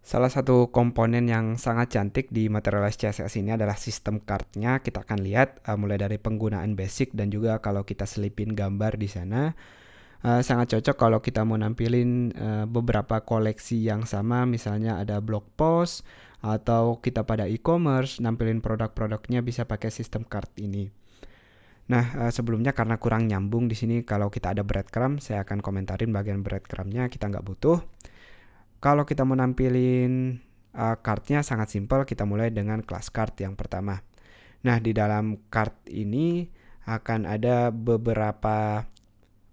Salah satu komponen yang sangat cantik di Materialize CSS ini adalah sistem card-nya. Kita akan lihat mulai dari penggunaan basic dan juga kalau kita selipin gambar di sana. Sangat cocok kalau kita mau nampilin beberapa koleksi yang sama, misalnya ada blog post atau kita pada e-commerce, nampilin produk-produknya bisa pakai sistem card ini. Nah, sebelumnya karena kurang nyambung di sini kalau kita ada breadcrumb, saya akan komentarin bagian breadcrumbnya, kita nggak butuh. Kalau kita mau nampilin cardnya sangat simpel, kita mulai dengan class card yang pertama. Nah, di dalam card ini akan ada beberapa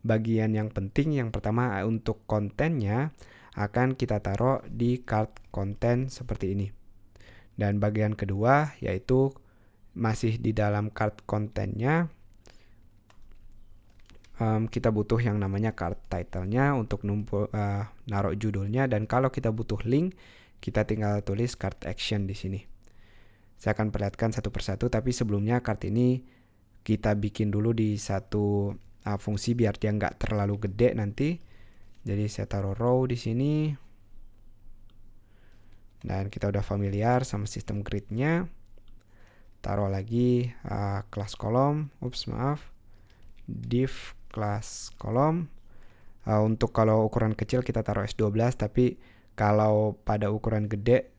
bagian yang penting. Yang pertama untuk kontennya akan kita taruh di card konten seperti ini. Dan bagian kedua yaitu masih di dalam card kontennya, kita butuh yang namanya card title-nya untuk naruh judulnya, dan kalau kita butuh link, kita tinggal tulis card action di sini. Saya akan perlihatkan satu persatu, tapi sebelumnya card ini kita bikin dulu di satu fungsi biar dia nggak terlalu gede nanti. Jadi saya taruh row di sini, dan kita udah familiar sama sistem grid-nya. Taruh lagi class column, div class column. Untuk kalau ukuran kecil kita taruh S12, tapi kalau pada ukuran gede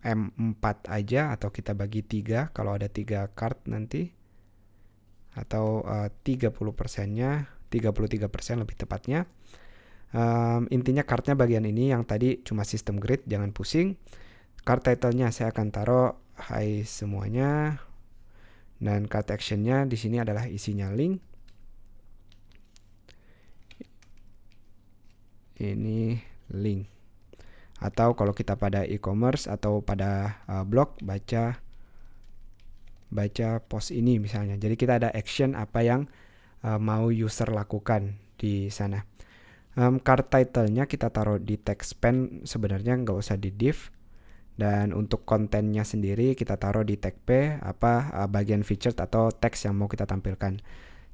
M4 aja, atau kita bagi 3 kalau ada 3 card nanti, atau 30%-nya, 33% lebih tepatnya. Intinya cardnya bagian ini, yang tadi cuma sistem grid, jangan pusing. Card title-nya saya akan taruh high semuanya, dan card action-nya di sini adalah isinya link. Ini link. Atau kalau kita pada e-commerce atau pada blog, baca post ini misalnya. Jadi kita ada action apa yang mau user lakukan di sana. Card title-nya kita taruh di text span, sebenarnya nggak usah di div. Dan untuk kontennya sendiri kita taruh di tag P, bagian featured atau teks yang mau kita tampilkan.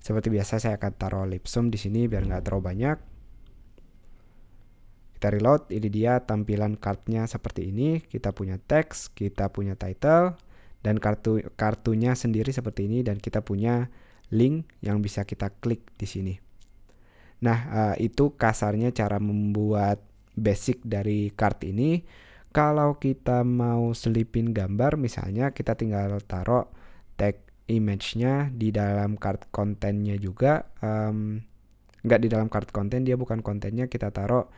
Seperti biasa saya akan taruh lipsum di sini biar nggak terlalu banyak. Kita reload, ini dia tampilan cardnya seperti ini. Kita punya teks, kita punya title, dan kartunya sendiri seperti ini, dan kita punya link yang bisa kita klik di sini. Nah, itu kasarnya cara membuat basic dari card ini. Kalau kita mau selipin gambar, misalnya kita tinggal taruh tag image-nya di dalam card kontennya juga. Nggak di dalam card konten, dia bukan kontennya, kita taruh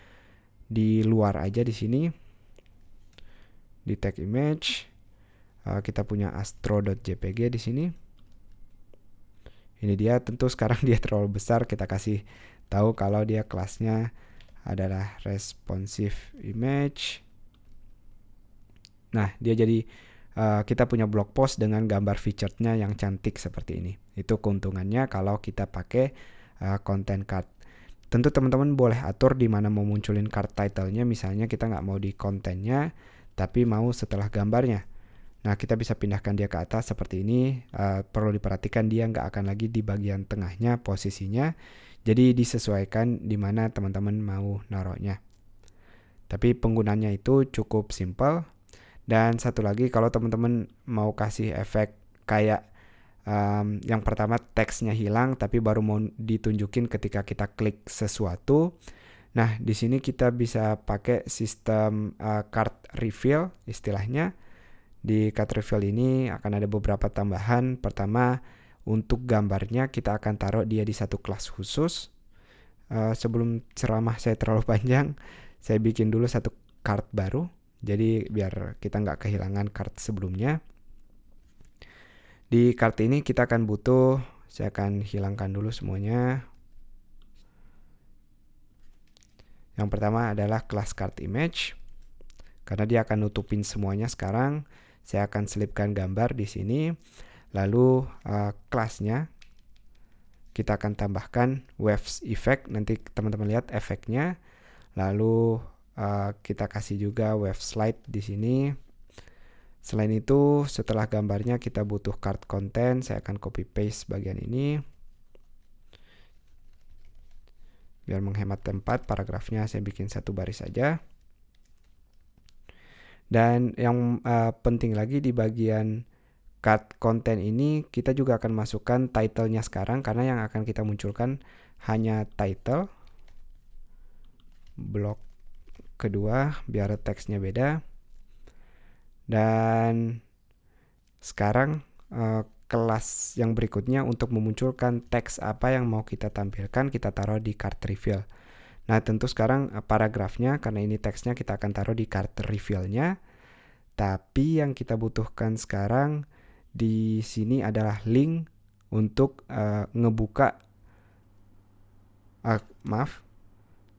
di luar aja di sini. Di tag image, kita punya astro.jpg di sini. Ini dia, tentu sekarang dia terlalu besar, kita kasih tahu kalau dia kelasnya adalah responsive image. Nah, dia jadi kita punya blog post dengan gambar featured-nya yang cantik seperti ini. Itu keuntungannya kalau kita pakai content card. Tentu teman-teman boleh atur di mana mau munculin card title-nya. Misalnya kita nggak mau di kontennya, tapi mau setelah gambarnya. Nah, kita bisa pindahkan dia ke atas seperti ini. Perlu diperhatikan dia nggak akan lagi di bagian tengahnya posisinya. Jadi disesuaikan di mana teman-teman mau naruhnya. Tapi penggunanya itu cukup simple. Dan satu lagi, kalau teman-teman mau kasih efek kayak yang pertama teksnya hilang tapi baru mau ditunjukin ketika kita klik sesuatu. Nah, di sini kita bisa pakai sistem card reveal istilahnya. Di card reveal ini akan ada beberapa tambahan. Pertama, untuk gambarnya kita akan taruh dia di satu kelas khusus. Sebelum ceramah saya terlalu panjang, saya bikin dulu satu card baru. Jadi biar kita nggak kehilangan card sebelumnya. Di card ini kita akan butuh, saya akan hilangkan dulu semuanya. Yang pertama adalah class card image. Karena dia akan nutupin semuanya sekarang, saya akan selipkan gambar di sini. Lalu kelasnya kita akan tambahkan waves effect. Nanti teman-teman lihat efeknya. Lalu kita kasih juga wave slide di sini. Selain itu, setelah gambarnya kita butuh card content. Saya akan copy paste bagian ini. Biar menghemat tempat, paragrafnya saya bikin satu baris saja. Dan yang penting lagi di bagian card konten ini kita juga akan masukkan title-nya sekarang, karena yang akan kita munculkan hanya title. Blok kedua biar teksnya beda. Dan sekarang kelas yang berikutnya untuk memunculkan teks apa yang mau kita tampilkan, kita taruh di card reveal. Nah, tentu sekarang paragrafnya, karena ini teksnya, kita akan taruh di card reveal-nya. Tapi yang kita butuhkan sekarang di sini adalah link untuk ngebuka. Maaf,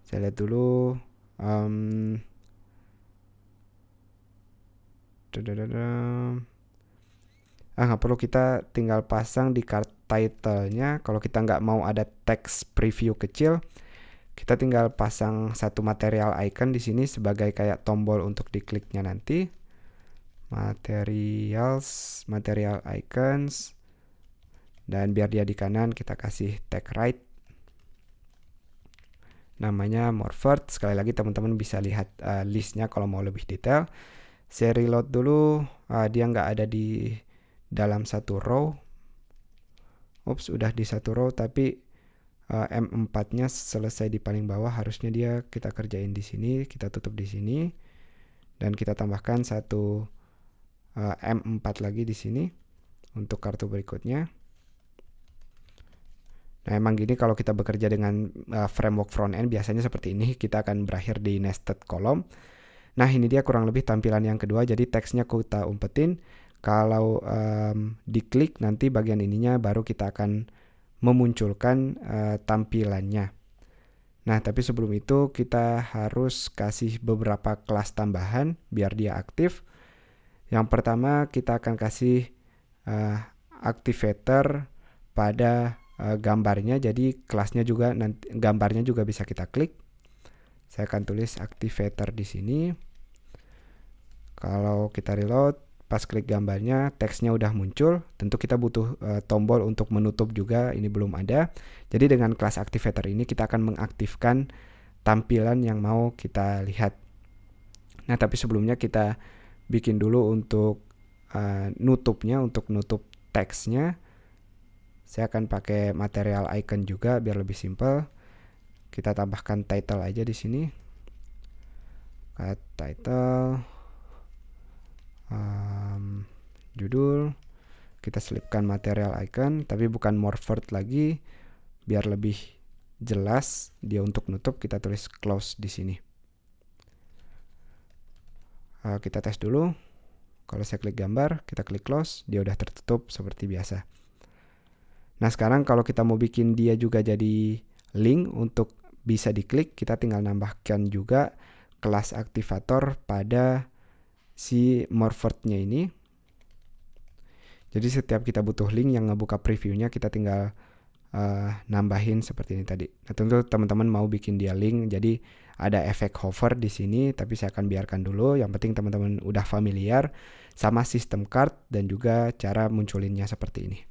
saya lihat dulu. Nggak perlu, kita tinggal pasang di card title-nya. Kalau kita nggak mau ada teks preview kecil, kita tinggal pasang satu material icon di sini sebagai kayak tombol untuk dikliknya nanti. Materials, material icons. Dan biar dia di kanan, kita kasih tag right. Namanya Morphert. Sekali lagi teman-teman bisa lihat listnya kalau mau lebih detail. Saya reload dulu. Dia nggak ada di dalam satu row. Udah di satu row, tapi M4-nya selesai di paling bawah. Harusnya dia kita kerjain di sini, kita tutup di sini, dan kita tambahkan satu M4 lagi di sini untuk kartu berikutnya. Nah, emang gini kalau kita bekerja dengan framework front-end biasanya seperti ini, kita akan berakhir di nested column. Nah, ini dia kurang lebih tampilan yang kedua. Jadi teksnya kita umpetin. Kalau diklik nanti bagian ininya baru kita akan memunculkan tampilannya. Nah, tapi sebelum itu kita harus kasih beberapa kelas tambahan biar dia aktif. Yang pertama kita akan kasih activator pada gambarnya. Jadi kelasnya juga nanti gambarnya juga bisa kita klik. Saya akan tulis activator di sini. Kalau kita reload, pas klik gambarnya, teksnya udah muncul. Tentu kita butuh tombol untuk menutup juga, ini belum ada. Jadi dengan kelas activator ini kita akan mengaktifkan tampilan yang mau kita lihat. Nah, tapi sebelumnya kita bikin dulu untuk nutupnya, untuk nutup teksnya. Saya akan pakai material icon juga biar lebih simple. Kita tambahkan title aja di sini. Title, judul, kita selipkan material icon, tapi bukan Morphert lagi, biar lebih jelas dia untuk nutup. Kita tulis close di sini. Kita tes dulu. Kalau saya klik gambar, kita klik close, dia udah tertutup seperti biasa. Nah, sekarang kalau kita mau bikin dia juga jadi link untuk bisa diklik, kita tinggal nambahkan juga kelas aktivator pada si Morphert-nya ini. Jadi setiap kita butuh link yang ngebuka previewnya, kita tinggal nambahin seperti ini tadi. Nah, tentu teman-teman mau bikin dia link, jadi ada efek hover di sini, tapi saya akan biarkan dulu. Yang penting teman-teman udah familiar sama sistem card dan juga cara munculinnya seperti ini.